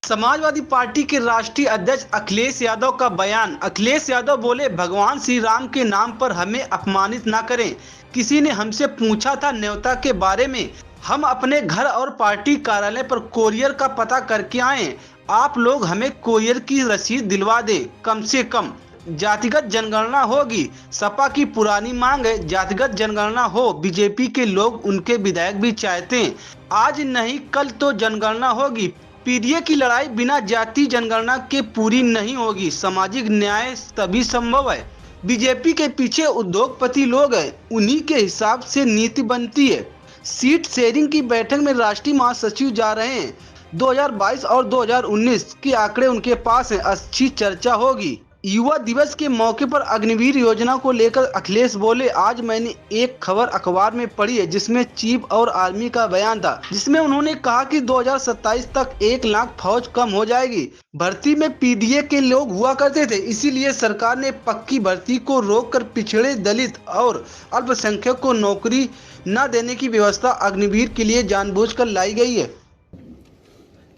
Samajwadi party के राष्ट्रीय अध्यक्ष अखिलेश यादव का बयान। अखिलेश यादव बोले, भगवान श्री राम के नाम पर हमें अपमानित ना करें। किसी ने हमसे पूछा था न्योता के बारे में, हम अपने घर और पार्टी कार्यालय पर कोरियर का पता करके आए। आप लोग हमें कोरियर की रसीद दिलवा दें, कम से कम। जातिगत जनगणना होगी, सपा की पुरानी मांग है, जातिगत जनगणना हो। बीजेपी के लोग, उनके विधायक भी चाहते हैं, आज नहीं कल तो जनगणना होगी। पीडीए की लड़ाई बिना जाति जनगणना के पूरी नहीं होगी। सामाजिक न्याय तभी संभव है। बीजेपी के पीछे उद्योगपति लोग हैं, उन्हीं के हिसाब से नीति बनती है। सीट शेयरिंग की बैठक में राष्ट्रीय महासचिव जा रहे हैं। 2022 और 2019 के आंकड़े उनके पास हैं, अच्छी चर्चा होगी। युवा दिवस के मौके पर अग्निवीर योजना को लेकर अखिलेश बोले, आज मैंने एक खबर अखबार में पढ़ी है जिसमें चीफ और आर्मी का बयान था, जिसमें उन्होंने कहा कि 2027 तक 1 लाख फौज कम हो जाएगी। भर्ती में पीडीए के लोग हुआ करते थे, इसीलिए सरकार ने पक्की भर्ती को रोककर पिछड़े, दलित और अल्पसंख्यक को नौकरी न देने की व्यवस्था अग्निवीर के लिए जानबूझकर लाई गई है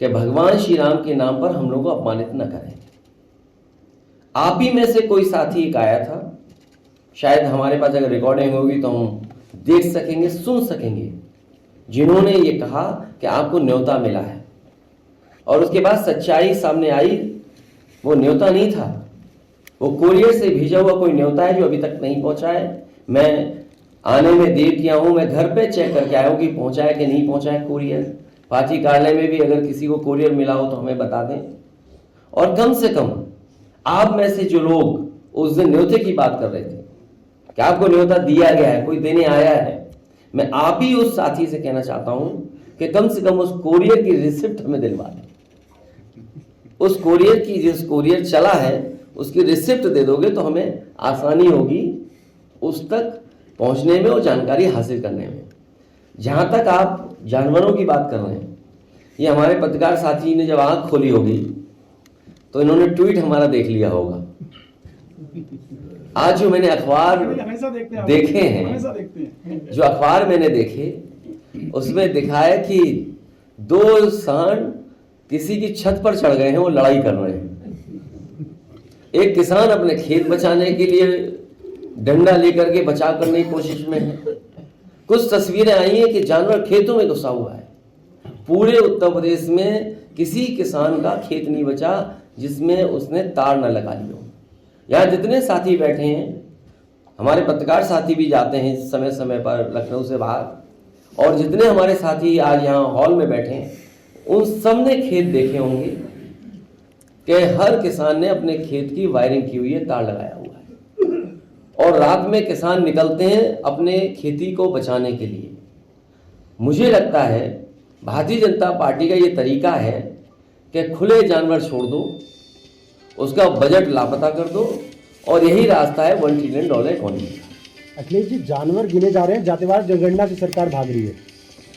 कि भगवान श्री राम के नाम पर हम लोग को अपमानित न करें। आप ही में से कोई साथी एक आया था, शायद हमारे पास अगर रिकॉर्डिंग होगी तो हम देख सकेंगे, सुन सकेंगे, जिन्होंने ये कहा कि आपको न्योता मिला है और उसके बाद सच्चाई सामने आई, वो न्योता नहीं था, वो कोरियर से भेजा हुआ कोई न्योता है जो अभी तक नहीं पहुंचा है। मैं आने में देर किया हूं, मैं घर पे चेक करके आया हूं कि पहुंचा है कि नहीं पहुंचा है कोरियर। पार्टी कार्यालय में भी अगर किसी को कोरियर मिला हो तो हमें बता दें। और कम से कम आप में से जो लोग उस दिन न्योते की बात कर रहे थे कि आपको न्योता दिया गया है, कोई देने आया है, मैं आप ही उस साथी से कहना चाहता हूं कि कम से कम उस कोरियर की रिसिप्ट हमें दिलवा दें। उस कोरियर की, जिस कोरियर चला है उसकी रिसिप्ट दे दोगे तो हमें आसानी होगी उस तक पहुंचने में और जानकारी हासिल करने में। जहां तक आप जानवरों की बात कर रहे हैं, ये हमारे पत्रकार साथी ने जब आंख खोली होगी तो इन्होंने ट्वीट हमारा देख लिया होगा। आज जो मैंने अखबार देखे हैं, जो अखबार मैंने देखे उसमें दिखा है कि 2 सांड किसी की छत पर चढ़ गए हैं, वो लड़ाई कर रहे हैं। एक किसान अपने खेत बचाने के लिए डंडा लेकर के बचाव करने की कोशिश में है। कुछ तस्वीरें आई हैं कि जानवर खेतों में घुसा हुआ है। पूरे उत्तर प्रदेश में किसी किसान का खेत नहीं बचा जिसमें उसने तार न लगा ली हो। यहाँ जितने साथी बैठे हैं, हमारे पत्रकार साथी भी जाते हैं समय समय पर लखनऊ से बाहर, और जितने हमारे साथी आज यहाँ हॉल में बैठे हैं, उन सब ने खेत देखे होंगे कि हर किसान ने अपने खेत की वायरिंग की हुई है, तार लगाया हुआ है, और रात में किसान निकलते हैं अपने खेती को बचाने के लिए। मुझे लगता है भारतीय जनता पार्टी का ये तरीका है कि खुले जानवर छोड़ दो, उसका बजट लापता कर दो, और यही रास्ता है $1 ट्रिलियन इकोनॉमी। अखिलेश जी, जानवर गिने जा रहे हैं, जातिवार जनगणना से सरकार भाग रही है।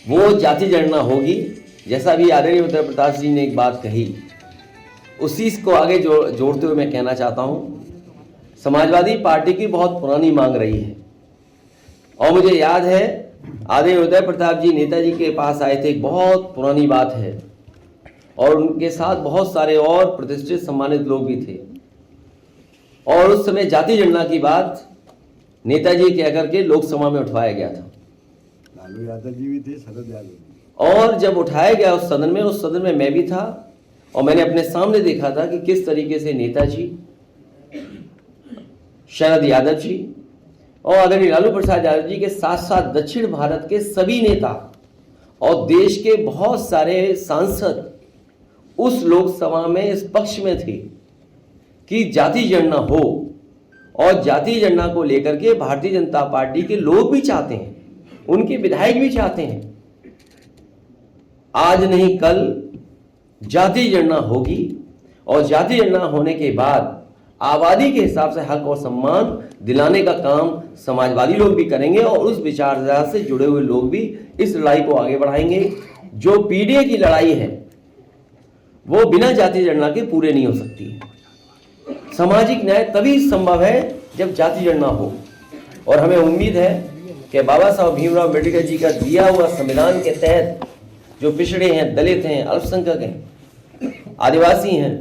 वो जाति जनगणना होगी, जैसा भी आदरणीय उत्तर प्रताप जी ने एक बात कही, उसी को आगे जोड़ते हुए मैं कहना चाहता हूँ, समाजवादी पार्टी की बहुत पुरानी मांग रही है। और मुझे याद है आदरणीय उदय प्रताप जी नेताजी के पास आए थे, एक बहुत पुरानी बात है, और उनके साथ बहुत सारे और प्रतिष्ठित सम्मानित लोग भी थे, और उस समय जाति जनगणना की बात नेताजी कह करके लोकसभा में उठाया गया था। लालू यादव जी भी थे, शरद यादव जी, और जब उठाया गया उस सदन में मैं भी था, और मैंने अपने सामने देखा था कि किस तरीके से नेताजी, शरद यादव जी और आदरणीय लालू प्रसाद यादव जी के साथ साथ दक्षिण भारत के सभी नेता और देश के बहुत सारे सांसद उस लोकसभा में इस पक्ष में थे कि जाति जनगणना हो, और जाति जनगणना को लेकर के भारतीय जनता पार्टी के लोग भी चाहते हैं, उनके विधायक भी चाहते हैं। आज नहीं कल जाति जनगणना होगी, और जाति जनगणना होने के बाद आबादी के हिसाब से हक और सम्मान दिलाने का काम समाजवादी लोग भी करेंगे, और उस विचारधारा से जुड़े हुए लोग भी इस लड़ाई को आगे बढ़ाएंगे। जो पीडीए की लड़ाई है वो बिना जाति जनगणना के पूरे नहीं हो सकती। सामाजिक न्याय तभी संभव है जब जाति जनगणना हो, और हमें उम्मीद है कि बाबा साहब भीमराव अम्बेडकर जी का दिया हुआ संविधान के तहत जो पिछड़े हैं, दलित हैं, अल्पसंख्यक हैं, आदिवासी हैं,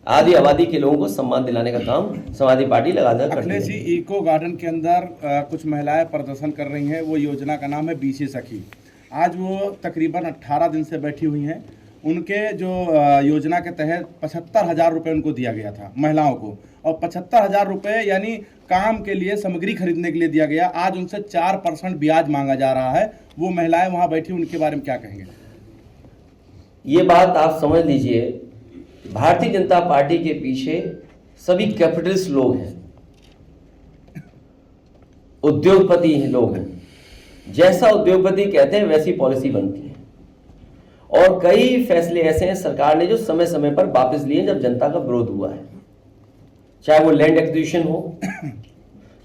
आदि आबादी के लोगों को सम्मान दिलाने का काम समाजवादी पार्टी लगातार करती अखिलेश जी, है। इको गार्डन के अंदर कुछ महिलाएं प्रदर्शन कर रही हैं। वो योजना का नाम है बीसी सखी। आज वो तकरीबन 18 दिन से बैठी हुई हैं। उनके जो योजना के तहत 75,000 रुपये उनको दिया गया था महिलाओं को, और 75,000 रुपये यानी काम के लिए सामग्री खरीदने के लिए दिया गया। आज उनसे 4% ब्याज मांगा जा रहा है। वो महिलाएं वहाँ बैठी, उनके बारे में क्या कहेंगे? ये बात आप समझ लीजिए, भारतीय जनता पार्टी के पीछे सभी कैपिटलिस्ट लोग हैं, उद्योगपति लोग हैं। जैसा उद्योगपति कहते हैं वैसी पॉलिसी बनती है, और कई फैसले ऐसे हैं सरकार ने जो समय समय पर वापस लिए जब जनता का विरोध हुआ है, चाहे वो लैंड एक्विजिशन हो,